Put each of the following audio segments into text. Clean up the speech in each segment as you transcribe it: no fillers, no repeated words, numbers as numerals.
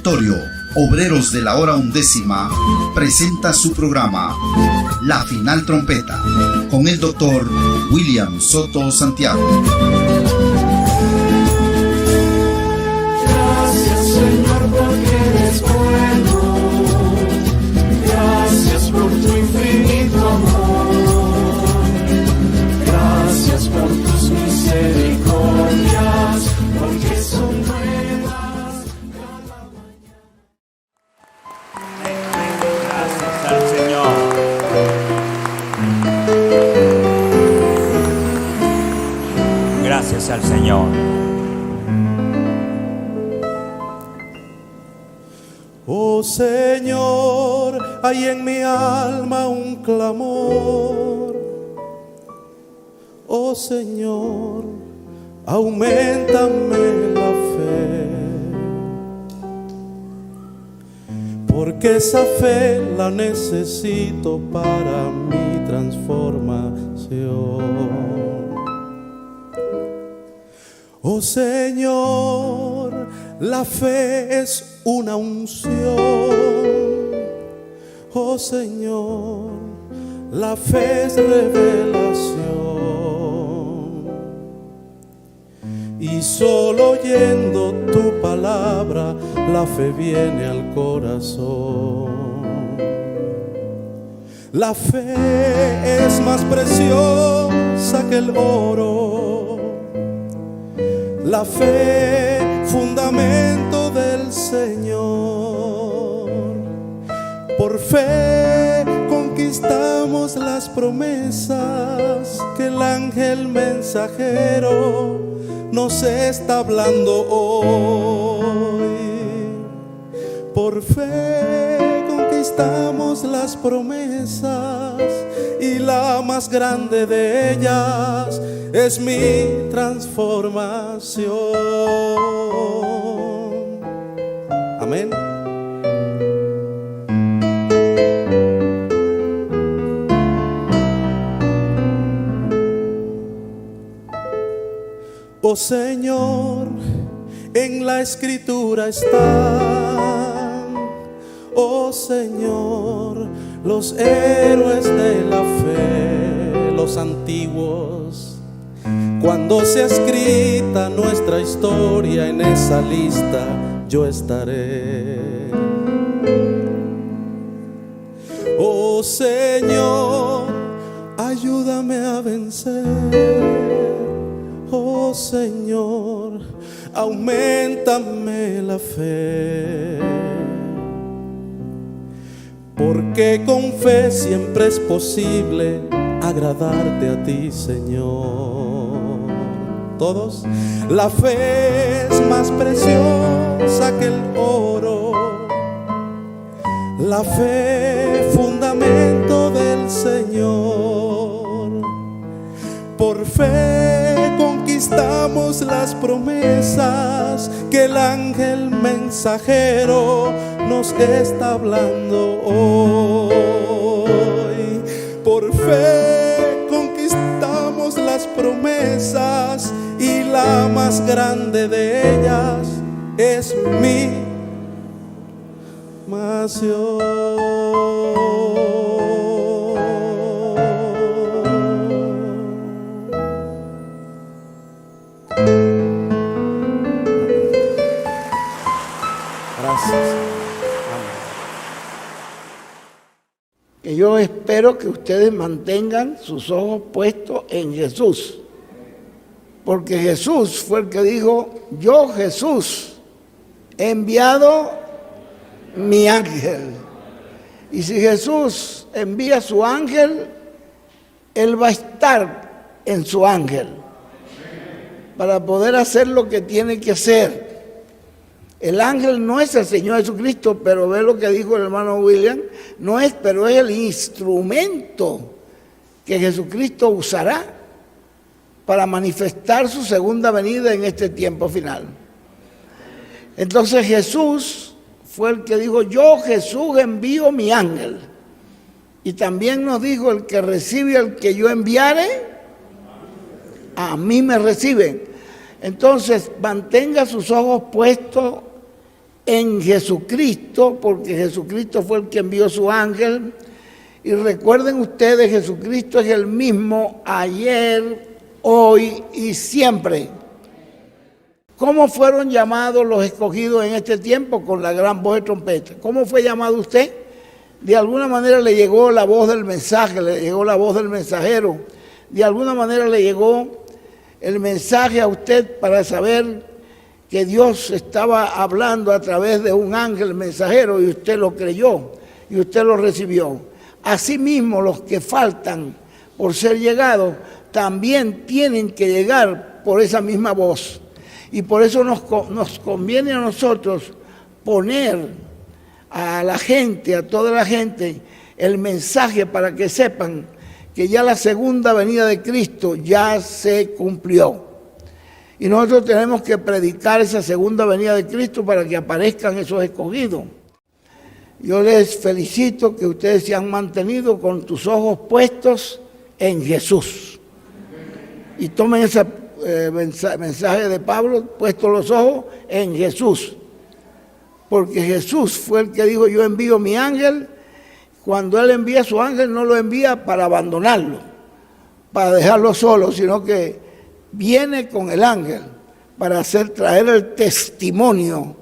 Directorio Obreros de la Hora Undécima presenta su programa La Final Trompeta con el doctor William Soto Santiago. Gracias, Señor, porque eres bueno. Gracias por tu infinito amor. Gracias por tus misericordias, porque son nuevas cada mañana. Gracias al Señor. Gracias al Señor. Oh Señor, hay en mi alma un clamor. Oh Señor, auméntame la fe, porque esa fe la necesito para mi transformación. Oh Señor, la fe es una unción. Oh Señor, la fe es revelación. Y solo oyendo tu palabra, la fe viene al corazón. La fe es más preciosa que el oro. La fe, fundamento del Señor. Por fe conquistamos las promesas que el ángel mensajero nos está hablando hoy. Por fe conquistamos las promesas y la más grande de ellas es mi transformación. Amén. Oh Señor, en la Escritura están, oh Señor, los héroes de la fe, los antiguos. Cuando sea escrita nuestra historia, en esa lista yo estaré. Oh Señor, ayúdame a vencer. Oh Señor, auméntame la fe, porque con fe siempre es posible agradarte a ti, Señor. Todos, la fe es más preciosa que el oro. La fe, fundamento del Señor. Por fe conquistamos las promesas que el ángel mensajero nos está hablando hoy. Por fe conquistamos las promesas y la más grande de ellas es mi Gracias. Que yo espero que ustedes mantengan sus ojos puestos en Jesús, porque Jesús fue el que dijo: yo, Jesús, he enviado mi ángel. Y si Jesús envía su ángel, Él va a estar en su ángel para poder hacer lo que tiene que hacer. El ángel no es el Señor Jesucristo, pero ve lo que dijo el hermano William, no es, pero es el instrumento que Jesucristo usará para manifestar su segunda venida en este tiempo final. Entonces Jesús fue el que dijo: yo, Jesús, envío mi ángel. Y también nos dijo: el que recibe al que yo enviare, a mí me reciben. Entonces mantenga sus ojos puestos en Jesucristo, porque Jesucristo fue el que envió su ángel. Y recuerden ustedes, Jesucristo es el mismo ayer, hoy y siempre. ¿Cómo fueron llamados los escogidos en este tiempo? Con la gran voz de trompeta. ¿Cómo fue llamado usted? De alguna manera le llegó la voz del mensaje, le llegó la voz del mensajero. De alguna manera le llegó el mensaje a usted para saber que Dios estaba hablando a través de un ángel mensajero y usted lo creyó y usted lo recibió. Asimismo, los que faltan por ser llegados también tienen que llegar por esa misma voz. Y por eso nos conviene a nosotros poner a la gente, a toda la gente, el mensaje para que sepan que ya la segunda venida de Cristo ya se cumplió. Y nosotros tenemos que predicar esa segunda venida de Cristo para que aparezcan esos escogidos. Yo les felicito que ustedes se han mantenido con tus ojos puestos en Jesús. Y tomen ese mensaje de Pablo, puestos los ojos en Jesús. Porque Jesús fue el que dijo, yo envío mi ángel. Cuando Él envía a su ángel, no lo envía para abandonarlo, para dejarlo solo, sino que viene con el ángel para traer el testimonio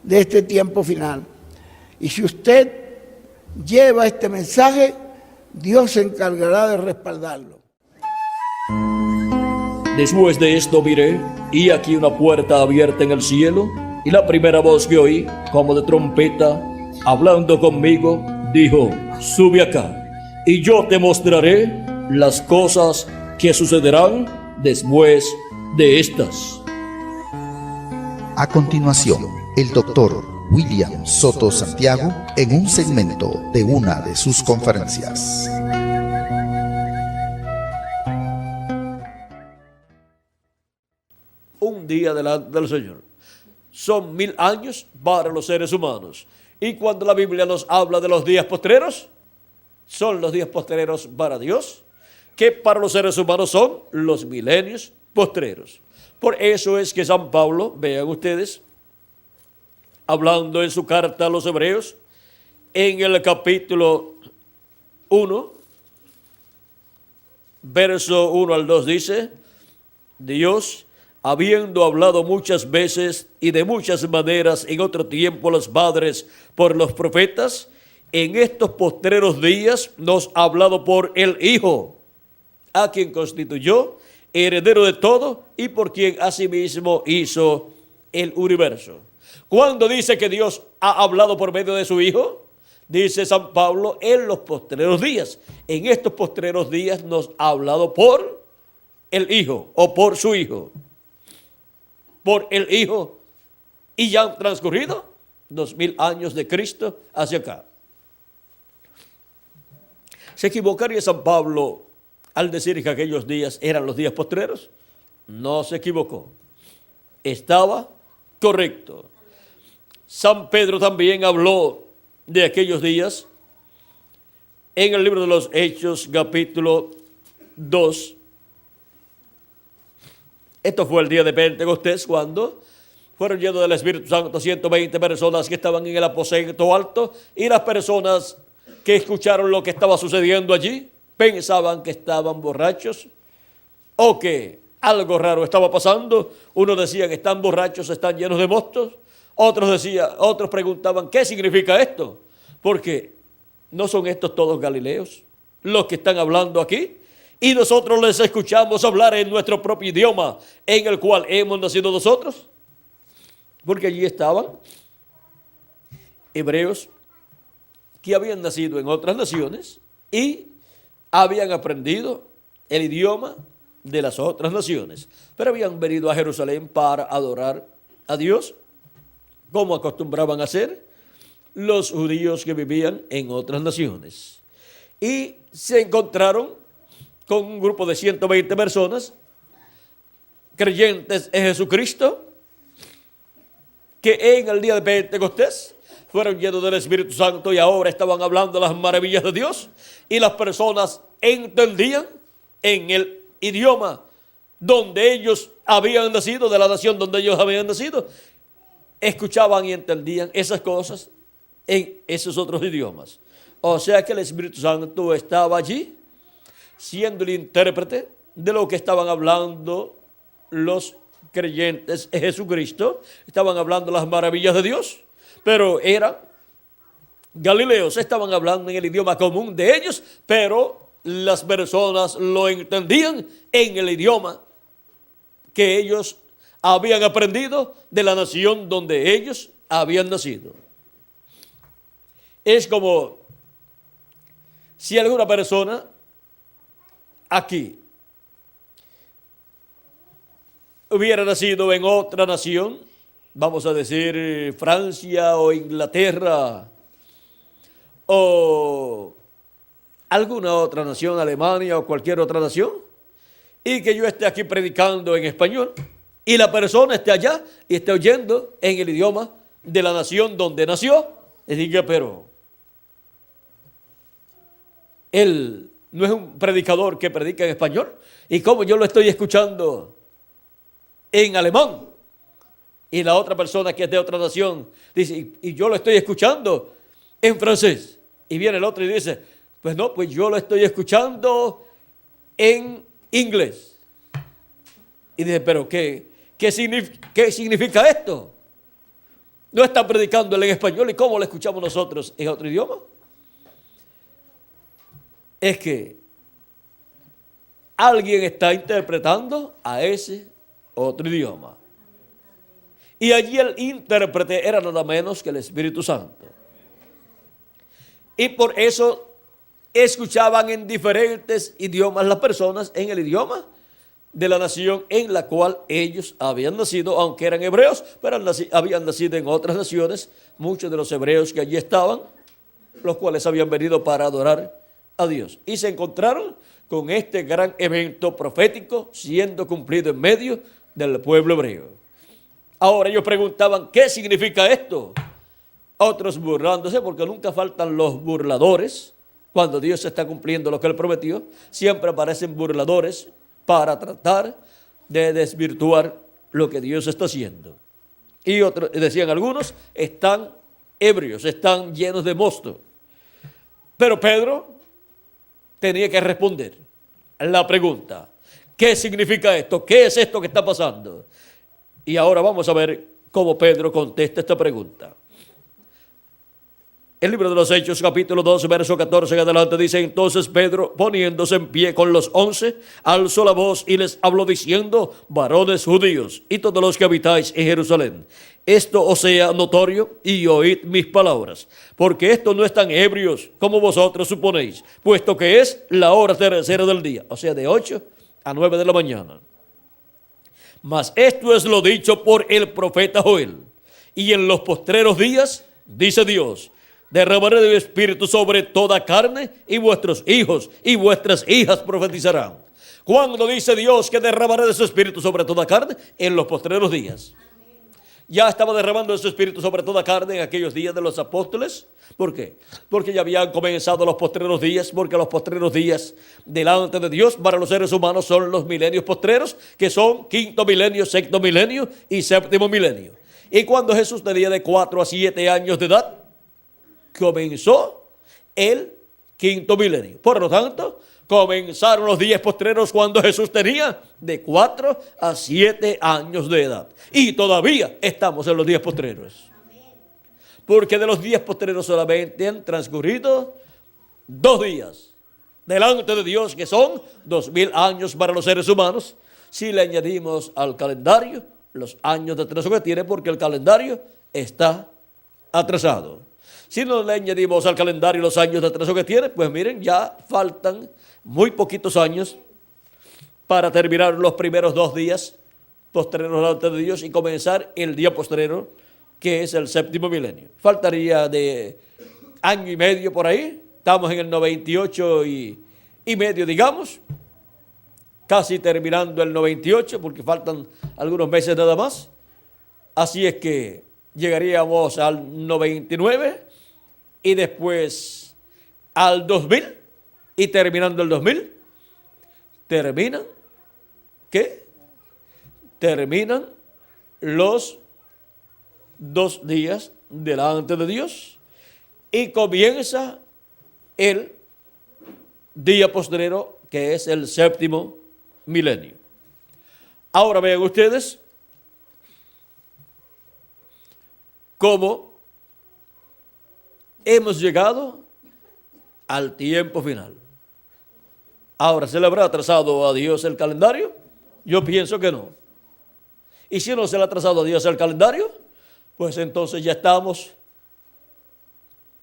de este tiempo final. Y si usted lleva este mensaje, Dios se encargará de respaldarlo. Después de esto miré, y aquí una puerta abierta en el cielo, y la primera voz que oí, como de trompeta, hablando conmigo, dijo, sube acá, y yo te mostraré las cosas que sucederán después de estas. A continuación, el doctor William Soto Santiago en un segmento de una de sus conferencias. Un día delante del Señor. Son 1000 años para los seres humanos. Y cuando la Biblia nos habla de los días postreros, son los días postreros para Dios, que para los seres humanos son los milenios postreros. Por eso es que San Pablo, vean ustedes, hablando en su carta a los Hebreos, en el capítulo 1, verso 1 al 2 dice, Dios, habiendo hablado muchas veces y de muchas maneras en otro tiempo a los padres por los profetas, en estos postreros días nos ha hablado por el Hijo, a quien constituyó heredero de todo y por quien asimismo hizo el universo. ¿Cuándo dice que Dios ha hablado por medio de su Hijo? Dice San Pablo, en los postreros días. En estos postreros días nos ha hablado por el Hijo o por su Hijo. Por el Hijo, y ya han transcurrido 2000 años de Cristo hacia acá. ¿Se equivocaría San Pablo al decir que aquellos días eran los días postreros? No se equivocó. Estaba correcto. San Pedro también habló de aquellos días en el libro de los Hechos, capítulo 2. Esto fue el día de Pentecostés, cuando fueron llenos del Espíritu Santo 120 personas que estaban en el aposento alto, y las personas que escucharon lo que estaba sucediendo allí pensaban que estaban borrachos o que algo raro estaba pasando. Unos decían que están borrachos, están llenos de mostos. Otros preguntaban, ¿qué significa esto? Porque ¿no son estos todos galileos los que están hablando aquí? Y nosotros les escuchamos hablar en nuestro propio idioma, en el cual hemos nacido nosotros. Porque allí estaban hebreos que habían nacido en otras naciones y habían aprendido el idioma de las otras naciones. Pero habían venido a Jerusalén para adorar a Dios, como acostumbraban a hacer los judíos que vivían en otras naciones. Y se encontraron con un grupo de 120 personas, creyentes en Jesucristo, que en el día de Pentecostés fueron llenos del Espíritu Santo y ahora estaban hablando las maravillas de Dios, y las personas entendían en el idioma donde ellos habían nacido, de la nación donde ellos habían nacido, escuchaban y entendían esas cosas en esos otros idiomas. O sea que el Espíritu Santo estaba allí, siendo el intérprete de lo que estaban hablando los creyentes en Jesucristo. Estaban hablando las maravillas de Dios, pero eran galileos, estaban hablando en el idioma común de ellos, pero las personas lo entendían en el idioma que ellos habían aprendido de la nación donde ellos habían nacido. Es como si alguna persona aquí hubiera nacido en otra nación, vamos a decir Francia o Inglaterra o alguna otra nación, Alemania o cualquier otra nación, y que yo esté aquí predicando en español y la persona esté allá y esté oyendo en el idioma de la nación donde nació, y diga, pero él no es un predicador que predica en español, y como yo lo estoy escuchando en alemán, y la otra persona que es de otra nación dice, y yo lo estoy escuchando en francés, y viene el otro y dice, pues no, pues yo lo estoy escuchando en inglés. Y dice, pero ¿qué significa esto? No está predicando él en español, ¿y cómo lo escuchamos nosotros en otro idioma? Es que alguien está interpretando a ese otro idioma. Y allí el intérprete era nada menos que el Espíritu Santo. Y por eso escuchaban en diferentes idiomas las personas en el idioma de la nación en la cual ellos habían nacido, aunque eran hebreos, pero habían nacido en otras naciones, muchos de los hebreos que allí estaban, los cuales habían venido para adorar a Dios. Y se encontraron con este gran evento profético siendo cumplido en medio del pueblo hebreo. Ahora ellos preguntaban, ¿qué significa esto? Otros burlándose, porque nunca faltan los burladores. Cuando Dios está cumpliendo lo que Él prometió, siempre aparecen burladores para tratar de desvirtuar lo que Dios está haciendo. Y otros, decían algunos, están ebrios, están llenos de mosto. Pero Pedro tenía que responder la pregunta, ¿qué significa esto? ¿Qué es esto que está pasando? Y ahora vamos a ver cómo Pedro contesta esta pregunta. El libro de los Hechos, capítulo 2, verso 14 en adelante, dice, entonces Pedro, poniéndose en pie con los 11, alzó la voz y les habló diciendo, varones judíos y todos los que habitáis en Jerusalén, esto os sea notorio y oíd mis palabras, porque estos no están ebrios como vosotros suponéis, puesto que es la hora tercera del día, o sea, de 8 a 9 de la mañana. Mas esto es lo dicho por el profeta Joel, y en los postreros días, dice Dios, derramaré de mi espíritu sobre toda carne, y vuestros hijos y vuestras hijas profetizarán. ¿Cuándo dice Dios que derramaré de su espíritu sobre toda carne? En los postreros días. Ya estaba derramando de su espíritu sobre toda carne en aquellos días de los apóstoles. ¿Por qué? Porque ya habían comenzado los postreros días, porque los postreros días delante de Dios para los seres humanos son los milenios postreros, que son quinto milenio, sexto milenio y séptimo milenio. Y cuando Jesús tenía de 4 a 7 años de edad, comenzó el quinto milenio. Por lo tanto, comenzaron los días postreros cuando Jesús tenía de 4 a 7 años de edad. Y todavía estamos en los días postreros. Porque de los días postreros solamente han transcurrido 2 días delante de Dios, que son 2000 años para los seres humanos, si le añadimos al calendario los años de atraso que tiene, porque el calendario está atrasado. Si no le añadimos al calendario los años de atraso que tiene, pues miren, ya faltan muy poquitos años para terminar los primeros 2 días postreros delante de Dios y comenzar el día postrero, que es el séptimo milenio. Faltaría de año y medio por ahí. Estamos en el 98 y medio, digamos, casi terminando el 98, porque faltan algunos meses nada más. Así es que llegaríamos al 99 y después al 2000, y terminando el 2000, terminan, ¿qué? Terminan los 2 días delante de Dios y comienza el día postrero, que es el séptimo milenio. Ahora vean ustedes cómo hemos llegado al tiempo final. Ahora, ¿se le habrá atrasado a Dios el calendario? Yo pienso que no. Y si no se le ha atrasado a Dios el calendario, pues entonces ya estamos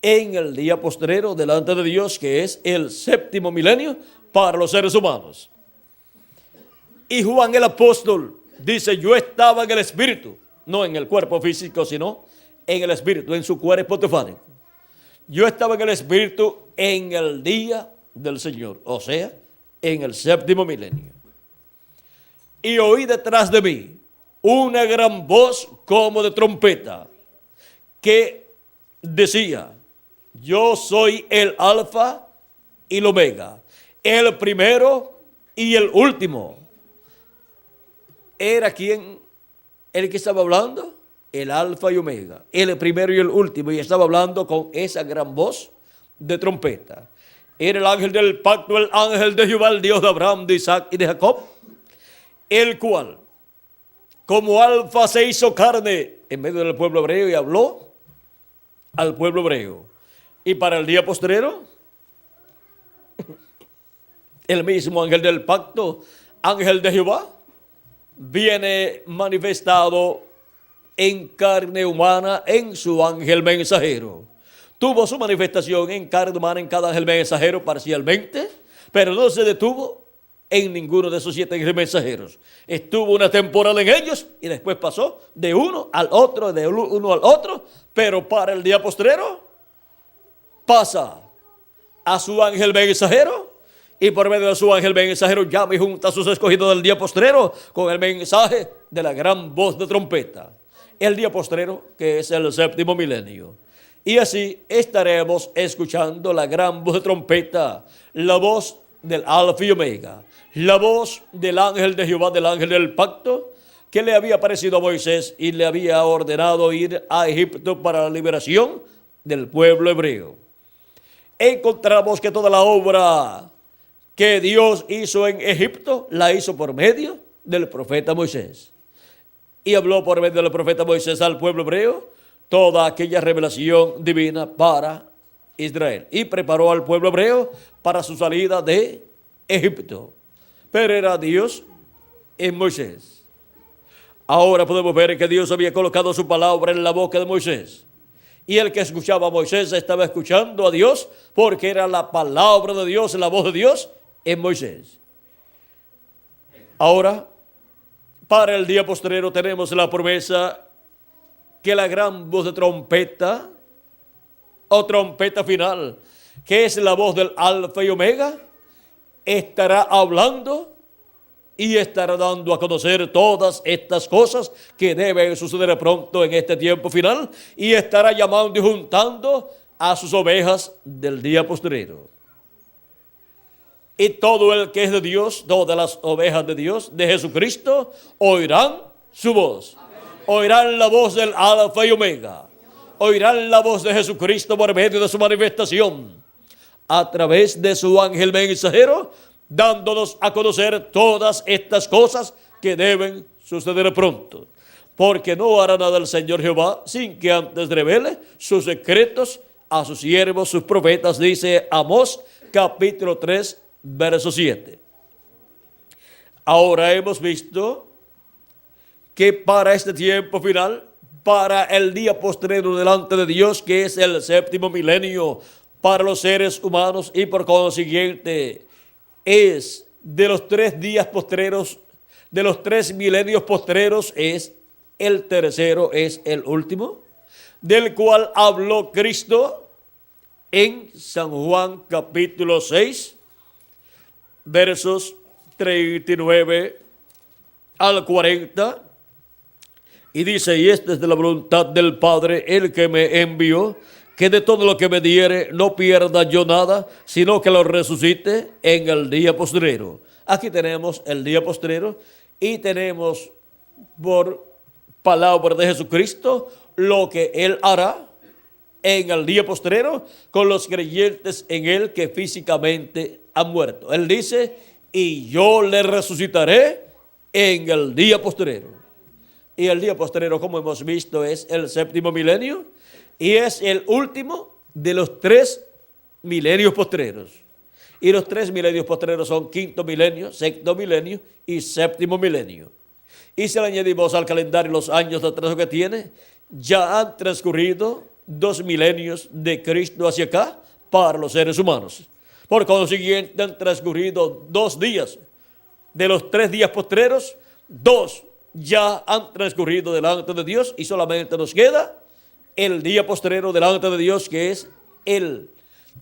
en el día postrero delante de Dios, que es el séptimo milenio para los seres humanos. Y Juan el apóstol dice, yo estaba en el espíritu, no en el cuerpo físico, sino en el espíritu, en su cuerpo teofánico. Yo estaba en el espíritu en el día del Señor, o sea, en el séptimo milenio. Y oí detrás de mí una gran voz como de trompeta que decía, yo soy el alfa y el omega, el primero y el último. ¿Era quién el que estaba hablando? El alfa y omega, el primero y el último, y estaba hablando con esa gran voz de trompeta. Era el ángel del pacto, el ángel de Jehová, el Dios de Abraham, de Isaac y de Jacob, el cual como alfa se hizo carne en medio del pueblo hebreo y habló al pueblo hebreo. Y para el día postrero, el mismo ángel del pacto, ángel de Jehová, viene manifestado en carne humana en su ángel mensajero. Tuvo su manifestación en carne humana en cada ángel mensajero parcialmente, pero no se detuvo en ninguno de esos 7 ángeles mensajeros. Estuvo una temporada en ellos y después pasó de uno al otro, de uno al otro, pero para el día postrero pasa a su ángel mensajero y por medio de su ángel mensajero llama y junta a sus escogidos del día postrero con el mensaje de la gran voz de trompeta. El día postrero, que es el séptimo milenio. Y así estaremos escuchando la gran voz de trompeta, la voz del alfa y omega, la voz del ángel de Jehová, del ángel del pacto, que le había aparecido a Moisés y le había ordenado ir a Egipto para la liberación del pueblo hebreo. Encontramos que toda la obra que Dios hizo en Egipto, la hizo por medio del profeta Moisés. Y habló por medio del profeta Moisés al pueblo hebreo toda aquella revelación divina para Israel. Y preparó al pueblo hebreo para su salida de Egipto. Pero era Dios en Moisés. Ahora podemos ver que Dios había colocado su palabra en la boca de Moisés. Y el que escuchaba a Moisés estaba escuchando a Dios porque era la palabra de Dios, la voz de Dios en Moisés. Ahora, para el día postrero tenemos la promesa que la gran voz de trompeta o trompeta final, que es la voz del alfa y omega, estará hablando y estará dando a conocer todas estas cosas que deben suceder pronto en este tiempo final y estará llamando y juntando a sus ovejas del día postrero. Y todo el que es de Dios, todas las ovejas de Dios, de Jesucristo, oirán su voz. Oirán la voz del alfa y omega. Oirán la voz de Jesucristo por medio de su manifestación, a través de su ángel mensajero, dándonos a conocer todas estas cosas que deben suceder pronto. Porque no hará nada el Señor Jehová sin que antes revele sus secretos a sus siervos, sus profetas, dice Amós capítulo 3, verso 7. Ahora hemos visto que para este tiempo final, para el día postrero delante de Dios, que es el séptimo milenio para los seres humanos y por consiguiente es de los 3 días postreros, de los 3 milenios postreros es el tercero, es el último, del cual habló Cristo en San Juan capítulo 6, versos 39 al 40, y dice, y esta es de la voluntad del Padre, el que me envió, que de todo lo que me diere no pierda yo nada, sino que lo resucite en el día postrero. Aquí tenemos el día postrero y tenemos por palabra de Jesucristo, lo que Él hará en el día postrero con los creyentes en Él que físicamente han muerto. Él dice, y yo le resucitaré en el día postrero. Y el día postrero, como hemos visto, es el séptimo milenio y es el último de los 3 milenios postreros. Y los 3 milenios postreros son quinto milenio, sexto milenio y séptimo milenio. Y si le añadimos al calendario los años de atraso que tiene, ya han transcurrido 2 milenios de Cristo hacia acá para los seres humanos. Por consiguiente, han transcurrido 2 días. De los 3 días postreros, 2 ya han transcurrido delante de Dios y solamente nos queda el día postrero delante de Dios, que es el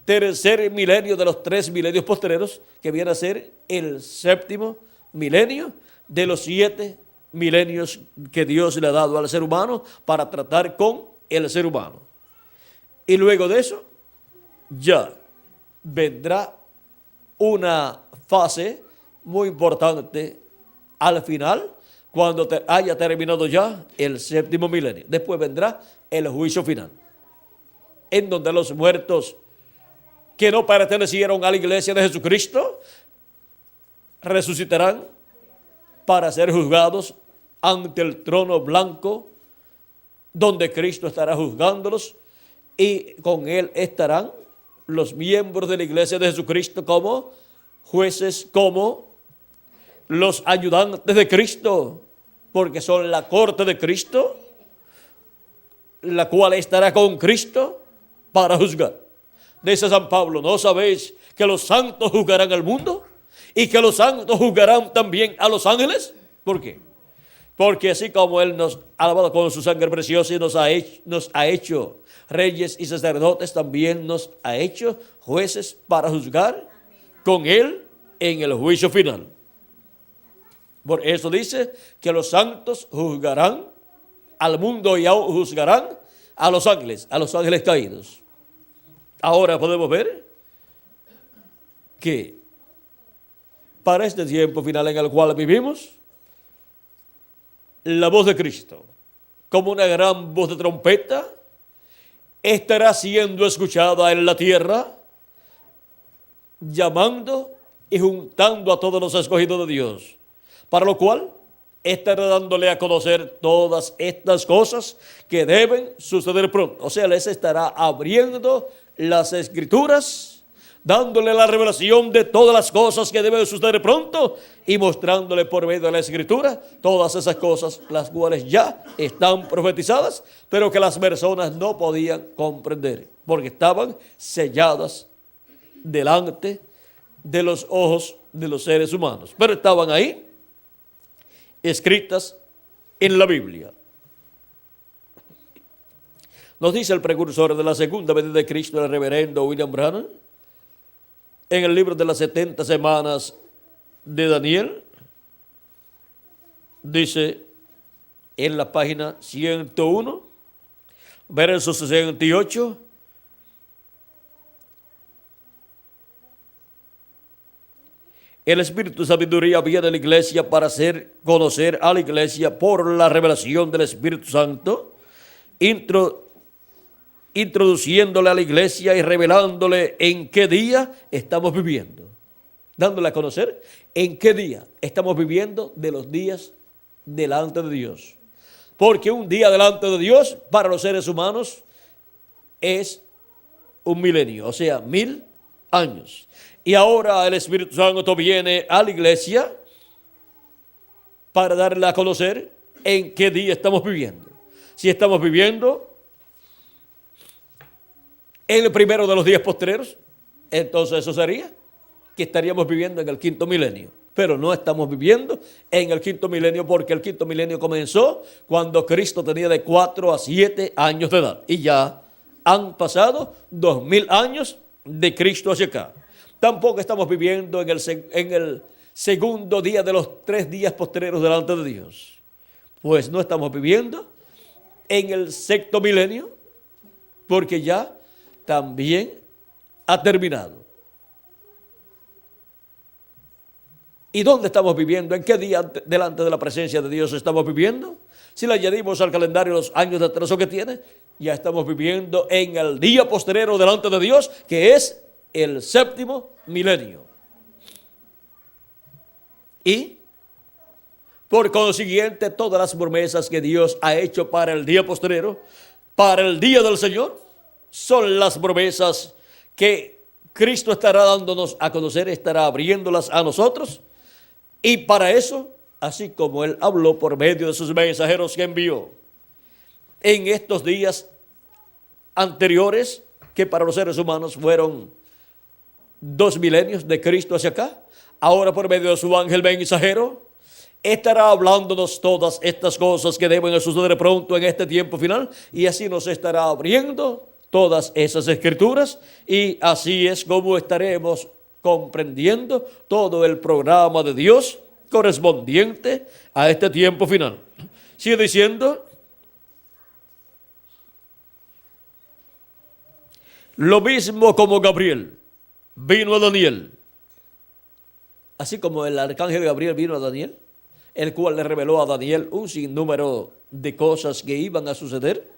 tercer milenio de los 3 milenios postreros, que viene a ser el séptimo milenio de los 7 milenios que Dios le ha dado al ser humano para tratar con el ser humano. Y luego de eso, ya vendrá una fase muy importante al final, cuando haya terminado ya el séptimo milenio. Después vendrá el juicio final, en donde los muertos que no pertenecieron a la iglesia de Jesucristo resucitarán para ser juzgados ante el trono blanco, donde Cristo estará juzgándolos, y con Él estarán los miembros de la iglesia de Jesucristo como jueces, como los ayudantes de Cristo, porque son la corte de Cristo, la cual estará con Cristo para juzgar. Dice San Pablo, ¿no sabéis que los santos juzgarán al mundo? Y que los santos juzgarán también a los ángeles. ¿Por qué? Porque así como Él nos ha lavado con su sangre preciosa y nos ha hecho reyes y sacerdotes, también nos ha hecho jueces para juzgar con Él en el juicio final. Por eso dice que los santos juzgarán al mundo y aún juzgarán a los ángeles caídos. Ahora podemos ver que para este tiempo final en el cual vivimos, la voz de Cristo, como una gran voz de trompeta, estará siendo escuchada en la tierra, llamando y juntando a todos los escogidos de Dios, para lo cual estará dándole a conocer todas estas cosas que deben suceder pronto. O sea, les estará abriendo las escrituras, dándole la revelación de todas las cosas que deben suceder pronto y mostrándole por medio de la escritura todas esas cosas, las cuales ya están profetizadas, pero que las personas no podían comprender porque estaban selladas delante de los ojos de los seres humanos, pero estaban ahí escritas en la Biblia. Nos dice el precursor de la segunda venida de Cristo, el reverendo William Branham, en el libro de las 70 semanas de Daniel, dice en la página 101, verso 68, el Espíritu de Sabiduría viene a la iglesia para hacer conocer a la iglesia por la revelación del Espíritu Santo, introduciéndole a la iglesia y revelándole en qué día estamos viviendo, dándole a conocer en qué día estamos viviendo de los días delante de Dios. Porque un día delante de Dios para los seres humanos es un milenio, o sea, 1000 años. Y ahora el Espíritu Santo viene a la iglesia para darle a conocer en qué día estamos viviendo. Si estamos viviendo en el primero de los días postreros, entonces eso sería que estaríamos viviendo en el quinto milenio. Pero no estamos viviendo en el quinto milenio, porque el quinto milenio comenzó cuando Cristo tenía de 4 a 7 años de edad. Y ya han pasado 2000 años de Cristo hacia acá. Tampoco estamos viviendo en el segundo día de los 3 días postreros delante de Dios. Pues no estamos viviendo en el sexto milenio, porque ya también ha terminado. ¿Y dónde estamos viviendo? ¿En qué día delante de la presencia de Dios estamos viviendo? Si le añadimos al calendario los años de atraso que tiene, ya estamos viviendo en el día postrero delante de Dios, que es el séptimo milenio. Y por consiguiente, todas las promesas que Dios ha hecho para el día postrero, para el día del Señor, son las promesas que Cristo estará dándonos a conocer, estará abriéndolas a nosotros. Y para eso, así como Él habló por medio de sus mensajeros que envió en estos días anteriores, que para los seres humanos fueron 2 milenios de Cristo hacia acá, ahora por medio de su ángel mensajero, estará hablándonos todas estas cosas que deben suceder pronto en este tiempo final, y así nos estará abriendo todas esas escrituras, y así es como estaremos comprendiendo todo el programa de Dios correspondiente a este tiempo final. Sigue diciendo, lo mismo como Gabriel vino a Daniel, así como el arcángel Gabriel vino a Daniel, el cual le reveló a Daniel un sinnúmero de cosas que iban a suceder.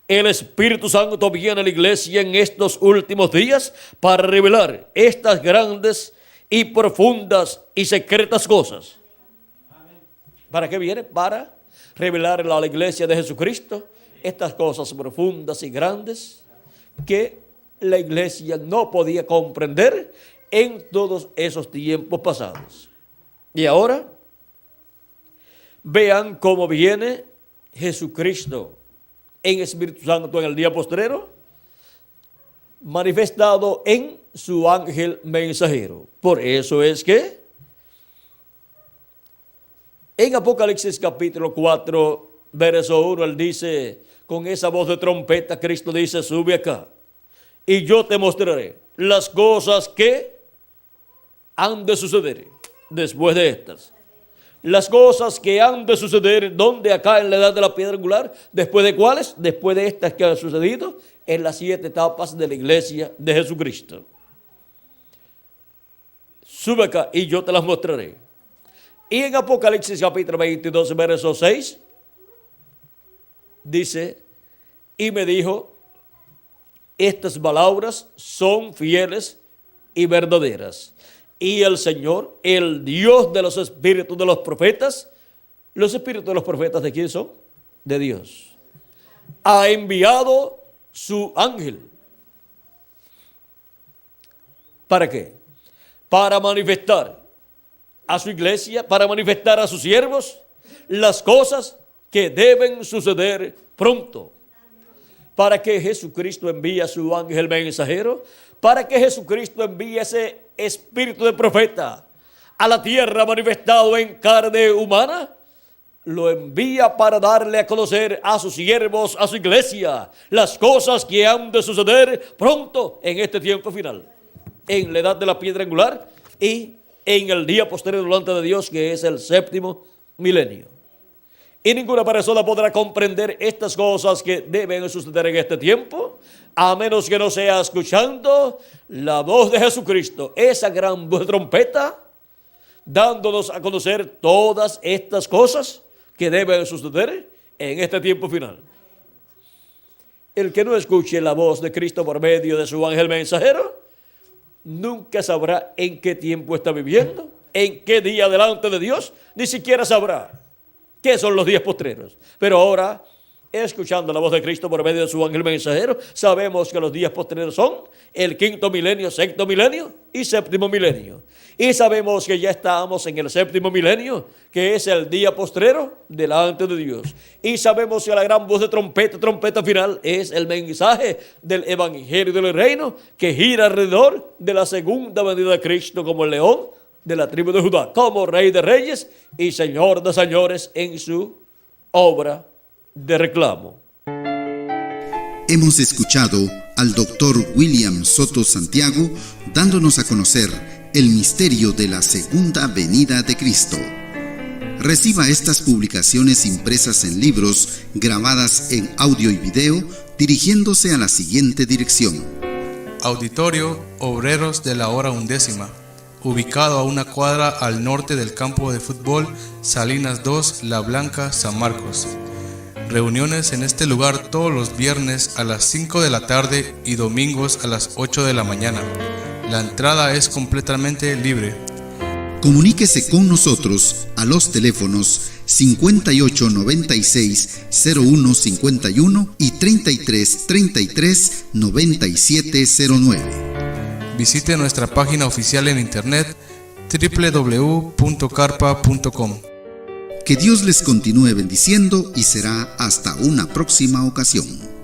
El Espíritu Santo viene a la iglesia en estos últimos días para revelar estas grandes y profundas y secretas cosas. ¿Para qué viene? Para revelar a la iglesia de Jesucristo estas cosas profundas y grandes que la iglesia no podía comprender en todos esos tiempos pasados. Y ahora, vean cómo viene Jesucristo en Espíritu Santo en el día postrero, manifestado en su ángel mensajero. Por eso es que en Apocalipsis capítulo 4, verso 1, él dice, con esa voz de trompeta, Cristo dice, sube acá, y yo te mostraré las cosas que han de suceder después de estas. Las cosas que han de suceder, donde acá en la edad de la piedra angular, ¿después de cuáles? Después de estas que han sucedido en las 7 etapas de la iglesia de Jesucristo. Sube acá y yo te las mostraré. Y en Apocalipsis capítulo 22, verso 6, dice, y me dijo, estas palabras son fieles y verdaderas. Y el Señor, el Dios de los espíritus de los profetas, ¿los espíritus de los profetas de quién son? De Dios. Ha enviado su ángel. ¿Para qué? Para manifestar a su iglesia, para manifestar a sus siervos las cosas que deben suceder pronto. Para que Jesucristo envíe a su ángel mensajero, para que Jesucristo envíe ese espíritu de profeta a la tierra manifestado en carne humana, lo envía para darle a conocer a sus siervos, a su iglesia, las cosas que han de suceder pronto en este tiempo final, en la edad de la piedra angular y en el día posterior delante de Dios, que es el séptimo milenio. Y ninguna persona podrá comprender estas cosas que deben suceder en este tiempo, a menos que no sea escuchando la voz de Jesucristo, esa gran voz de trompeta, dándonos a conocer todas estas cosas que deben suceder en este tiempo final. El que no escuche la voz de Cristo por medio de su ángel mensajero, nunca sabrá en qué tiempo está viviendo, en qué día delante de Dios, ni siquiera sabrá qué son los días postreros. Pero ahora, escuchando la voz de Cristo por medio de su ángel mensajero, sabemos que los días postreros son el 5.º milenio, 6.º milenio y 7.º milenio. Y sabemos que ya estamos en el 7.º milenio, que es el día postrero delante de Dios. Y sabemos que la gran voz de trompeta, trompeta final, es el mensaje del evangelio del reino que gira alrededor de la segunda venida de Cristo como el león de la tribu de Judá, como Rey de Reyes y Señor de Señores en su obra de reclamo. Hemos escuchado al doctor William Soto Santiago dándonos a conocer el misterio de la segunda venida de Cristo. Reciba estas publicaciones impresas en libros, grabadas en audio y video, dirigiéndose a la siguiente dirección: Auditorio Obreros de la Hora Undécima, ubicado a una cuadra al norte del campo de fútbol Salinas 2, La Blanca, San Marcos. Reuniones en este lugar todos los viernes a las 5 de la tarde y domingos a las 8 de la mañana. La entrada es completamente libre. Comuníquese con nosotros a los teléfonos 5896-0151 y 3333-9709. Visite nuestra página oficial en internet www.carpa.com. Que Dios les continúe bendiciendo y será hasta una próxima ocasión.